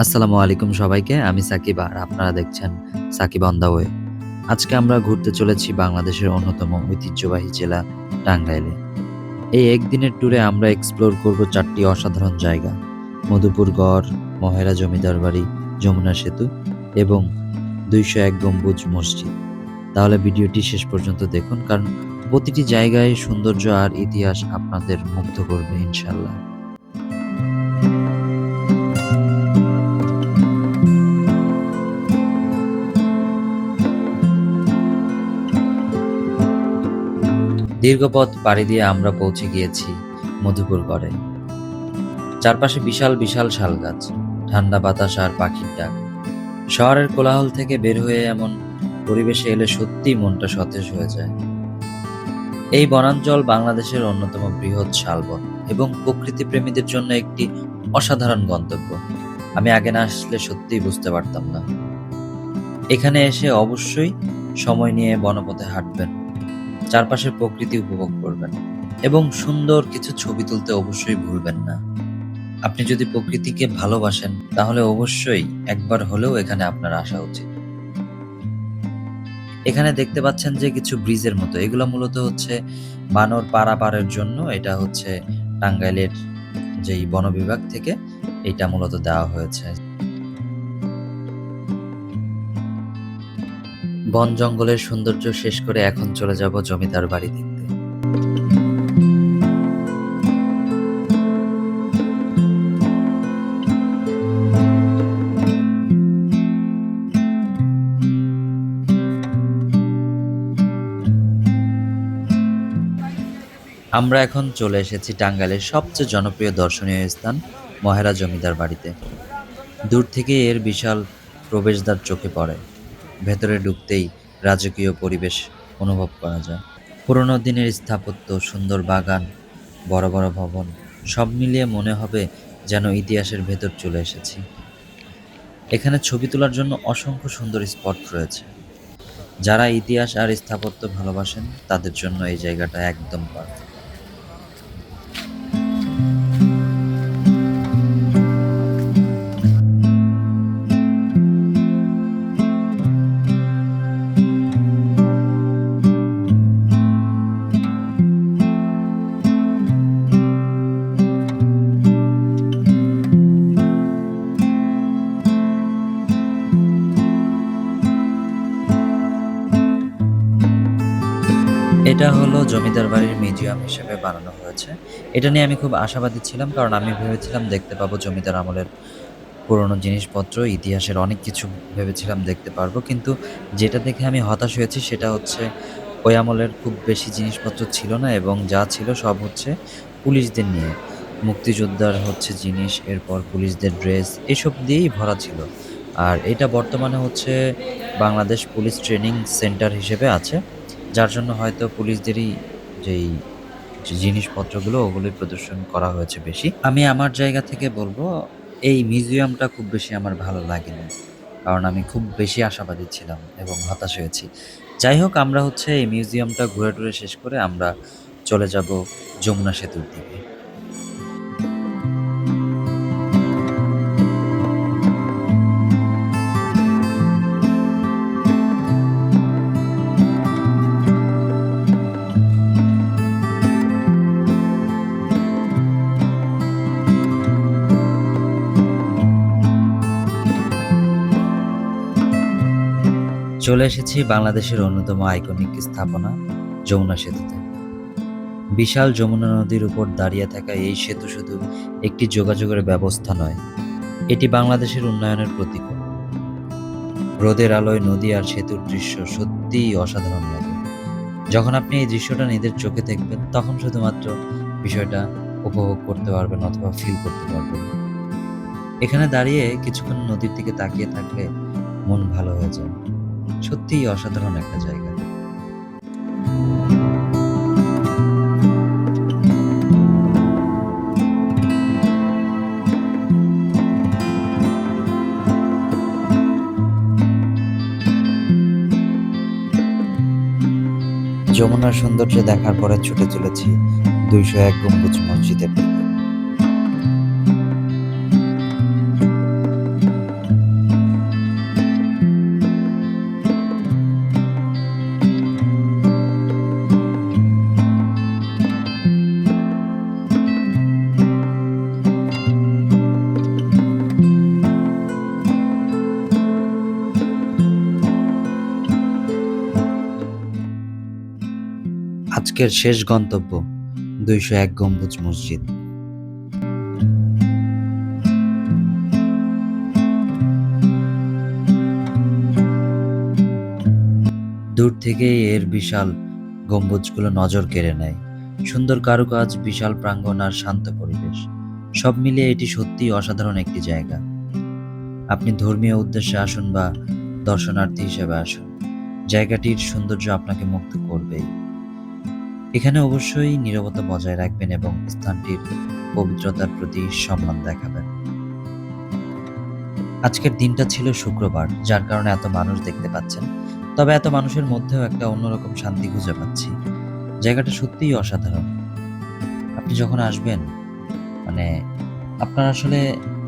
আসসালামু আলাইকুম সবাইকে। আমি সাকিব আর আপনারা দেখছেন সাকিব অন দ্য ওয়ে। আজকে আমরা ঘুরতে চলেছি বাংলাদেশের অন্যতম ঐতিহ্যবাহী জেলা টাঙ্গাইলে। এই একদিনের ট্যুরে আমরা এক্সপ্লোর করব ৪টি অসাধারণ জায়গা। মধুপুর গড়, মহেরা জমিদার বাড়ি, যমুনা সেতু এবং ২০১ গম্বুজ মসজিদ। তাহলে ভিডিওটি শেষ পর্যন্ত দেখুন, কারণ প্রতিটি জায়গায় সৌন্দর্য আর ইতিহাস আপনাদের মুগ্ধ করবে ইনশাআল্লাহ। দীর্ঘ পথ পাড়ি দিয়ে আমরা পৌঁছে গিয়েছি মধুপুর গড়ে। চারপাশে বিশাল বিশাল শালগাছ, ঠান্ডা বাতাস আর পাখির ডাক। শহরের কোলাহল থেকে বের হয়ে এমন পরিবেশে এলে সত্যিই মনটা সতেজ হয়ে যায়। এই বনাঞ্চল বাংলাদেশের অন্যতম বৃহৎ শালবন এবং প্রকৃতি প্রেমীদের জন্য একটি অসাধারণ গন্তব্য। আমি আগে না আসলে সত্যিই বুঝতে পারতাম না। এখানে এসে অবশ্যই সময় নিয়ে বনপথে হাঁটবেন, চারপাশের প্রকৃতি উপভোগ করবেন এবং সুন্দর কিছু ছবি তুলতে অবশ্যই ভুলবেন না। আপনি যদি প্রকৃতিকে ভালোবাসেন তাহলে অবশ্যই একবার হলেও এখানে আপনার আসা উচিত। এখানে দেখতে পাচ্ছেন যে কিছু ব্রিজের মতো, এগুলো মূলত হচ্ছে বানর পারাপারের জন্য। এটা হচ্ছে টাঙ্গাইলের যেই বন বিভাগ থেকে এটা মূলত দেওয়া হয়েছে। বন জঙ্গলের সৌন্দর্য শেষ করে এখন চলে যাব জমিদার বাড়ি দেখতে। আমরা এখন চলে এসেছি টাঙ্গাইলের সবচেয়ে জনপ্রিয় দর্শনীয় স্থান মহেরা জমিদার বাড়িতে। দূর থেকে এর বিশাল প্রবেশদ্বার চোখে পড়ে। ভেতরে ঢুকতেই রাজকীয় পরিবেশ অনুভব করা যায়। পুরোনো দিনের স্থাপত্য, সুন্দর বাগান, বড় বড় ভবন, সব মিলিয়ে মনে হবে যেন ইতিহাসের ভেতর চলে এসেছি। এখানে ছবি তোলার জন্য অসংখ্য সুন্দর স্পট রয়েছে। যারা ইতিহাস আর স্থাপত্য ভালোবাসেন তাদের জন্য এই জায়গাটা একদম পারফেক্ট। এটা হলো জমিদার বাড়ির মিউজিয়াম হিসেবে বানানো হয়েছে। এটা নিয়ে আমি খুব আশাবাদী ছিলাম, কারণ আমি ভেবেছিলাম দেখতে পাবো জমিদার আমলের পুরনো জিনিসপত্র, ইতিহাসের অনেক কিছু ভেবেছিলাম দেখতে পারবো। কিন্তু যেটা দেখে আমি হতাশ হয়েছি সেটা হচ্ছে ওই আমলের খুব বেশি জিনিসপত্র ছিল না, এবং যা ছিল সব হচ্ছে পুলিশদের নিয়ে। মুক্তিযোদ্ধার হচ্ছে জিনিস, এরপর পুলিশদের ড্রেস, এসব দিয়েই ভরা ছিল। আর এটা বর্তমানে হচ্ছে বাংলাদেশ পুলিশ ট্রেনিং সেন্টার হিসেবে আছে। যার জন্য হয়তো পুলিশদেরই যেই যে জিনিসপত্রগুলো ওগুলোই প্রদর্শন করা হয়েছে বেশি। আমি আমার জায়গা থেকে বলবো এই মিউজিয়ামটা খুব বেশি আমার ভালো লাগেনি। কারণ আমি খুব বেশি আশাবাদী ছিলাম এবং হতাশ হয়েছি। যাই হোক, আমরা হচ্ছে এই মিউজিয়ামটা ঘুরে টুরে শেষ করে আমরা চলে যাব যমুনা সেতুর দিকে। চলে এসেছি বাংলাদেশের অন্যতম আইকনিক স্থাপনা যমুনা সেতুতে। বিশাল যমুনা নদীর উপর দাঁড়িয়ে থাকা এই সেতু শুধু একটি যোগাযোগের ব্যবস্থা নয়, এটি বাংলাদেশের উন্নয়নের প্রতীক। রোদের আলোয় নদী আর সেতুর দৃশ্য সত্যিই অসাধারণ লাগে। যখন আপনি এই দৃশ্যটা নিজের চোখে দেখবেন তখন শুধুমাত্র বিষয়টা উপভোগ করতে পারবেন অথবা ফিল করতে পারবেন। এখানে দাঁড়িয়ে কিছুক্ষণ নদীর দিকে তাকিয়ে থাকলে মন ভালো হয়ে যায়। সত্যিই অসাধারণ একটা জায়গা। যমুনার সৌন্দর্য দেখার পরে ছুটে চলেছি ২০১ গম্বুজ মসজিদের দিকে। আজকের শেষ গন্তব্য ২০১ গম্বুজ মসজিদ। দূর থেকেই এর বিশাল গম্বুজগুলো নজর কেড়ে নেয়। সুন্দর কারুকাজ, বিশাল প্রাঙ্গণ আর শান্ত পরিবেশ, সব মিলিয়ে এটি সত্যিই অসাধারণ একটি জায়গা। আপনি ধর্মীয় উদ্দেশ্যে আসুন বা দর্শনার্থী হিসেবে আসুন, জায়গাটির সৌন্দর্য আপনাকে মুগ্ধ করবেই। এখানে অবশ্যই নীরবতা বজায় রাখবেন এবং স্থানটির পবিত্রতার প্রতি সম্মান দেখাবেন। আজকের দিনটা ছিল শুক্রবার, যার কারণে এত মানুষ দেখতে পাচ্ছেন। তবে এত মানুষের মধ্যেও একটা অন্যরকম শান্তি খুঁজে পাচ্ছি। জায়গাটা সত্যিই অসাধারণ। আপনি যখন আসবেন, মানে আপনার আসলে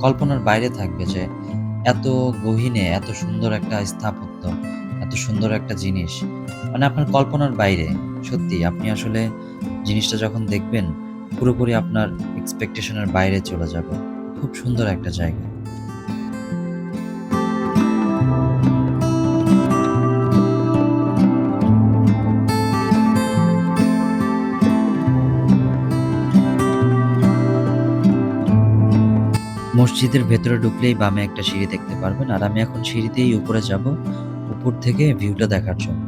কল্পনার বাইরে থাকবে যে এত গহীনে এত সুন্দর একটা স্থাপত্য, এত সুন্দর একটা জিনিস। মানে আপনার কল্পনার বাইরে। সত্যি আপনি আসলে জিনিসটা যখন দেখবেন, পুরোপুরি আপনার এক্সপেকটেশন এর বাইরে চলে যাবে। খুব সুন্দর একটা জায়গা। মসজিদের ভেতরে ঢুকলেই বামে একটা সিঁড়ি দেখতে পারবেন। আর আমি এখন সিঁড়িতেই উপরে যাব, উপর থেকে ভিউটা দেখার জন্য।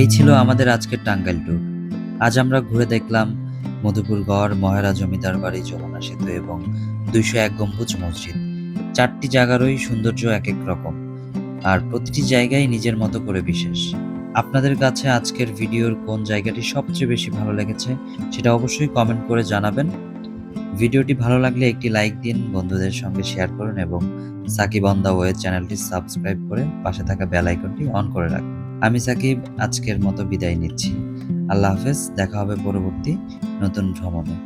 এই ছিল আমাদের আজকের টাঙ্গাইল ট্যুর। আজ আমরা ঘুরে দেখলাম মধুপুরগড়, মহেরা জমিদার বাড়ি, যমুনা সেতু এবং ২০১ গম্বুজ মসজিদ। ৪টি জায়গারই সৌন্দর্য একেক রকম, আর প্রতিটি জায়গায় নিজের মতো করে বিশেষ। আপনাদের কাছে আজকের ভিডিওর কোন জায়গাটি সবচেয়ে বেশি ভালো লেগেছে সেটা অবশ্যই কমেন্ট করে জানাবেন। ভিডিওটি ভালো লাগলে একটি লাইক দিন, বন্ধুদের সঙ্গে শেয়ার করুন এবং সাকিব অন দ্য ওয়ে চ্যানেলটি সাবস্ক্রাইব করে পাশে থাকা বেল আইকনটি অন করে রাখুন। আমি সাকিব আজকের মতো বিদায় নিচ্ছি। আল্লাহ হাফেজ। দেখা হবে পরবর্তী নতুন ভ্রমণে।